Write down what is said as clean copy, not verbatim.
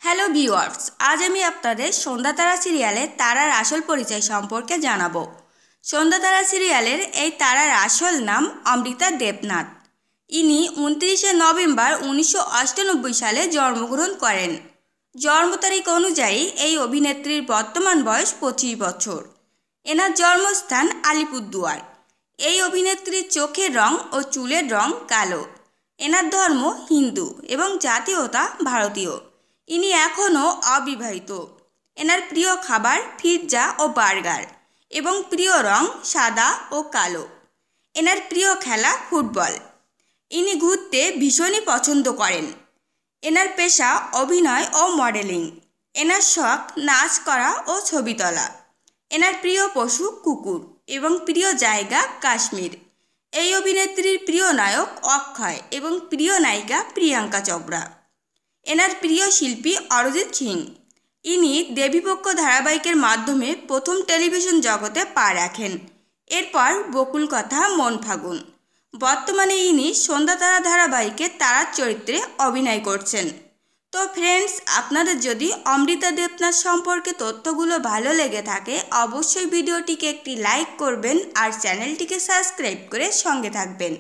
Hello viewers, আজ আমি আপনাদের সন্ধ্যা তারা সিরিয়ালের তারার আসল পরিচয় সম্পর্কে জানাবো। সন্ধ্যা তারা সিরিয়ালের এই তারার আসল নাম অমৃতা দেবনাথ। ইনি 29শে নভেম্বর 1998 সালে জন্মগ্রহণ করেন। জন্ম তারিখ অনুযায়ী এই অভিনেত্রীর বর্তমান বয়স 25 বছর। এনার জন্মস্থান আলিপুরদুয়ার। এই অভিনেত্রীর চোখের রং ও চুলের রং কালো। এনার ধর্ম হিন্দু এবং জাতীয়তা ভারতীয়। ইনি এখনও অবিবাহিত। এনার প্রিয় খাবার পিৎজা ও বার্গার এবং প্রিয় রং সাদা ও কালো। এনার প্রিয় খেলা ফুটবল। ইনি ঘুরতে ভীষণই পছন্দ করেন। এনার পেশা অভিনয় ও মডেলিং। এনার শখ নাচ করা ও ছবি তোলা। এনার প্রিয় পশু কুকুর এবং প্রিয় জায়গা কাশ্মীর। এই অভিনেত্রীর প্রিয় নায়ক অক্ষয় এবং প্রিয় নায়িকা প্রিয়াঙ্কা চোপড়া। এনার প্রিয় শিল্পী অরিজিৎ সিং। ইনি দেবীপক্ষ ধারাবাহিকের মাধ্যমে প্রথম টেলিভিশন জগতে পা রাখেন। এরপর বকুল কথা মন ফাগুন। বর্তমানে ইনি সন্ধ্যা তারা ধারাবাহিকে তারার চরিত্রে অভিনয় করছেন। তো ফ্রেন্ডস, আপনাদের যদি অমৃতা দেবনাথ সম্পর্কে তথ্যগুলো ভালো লেগে থাকে অবশ্যই ভিডিওটিকে একটি লাইক করবেন আর চ্যানেলটিকে সাবস্ক্রাইব করে সঙ্গে থাকবেন।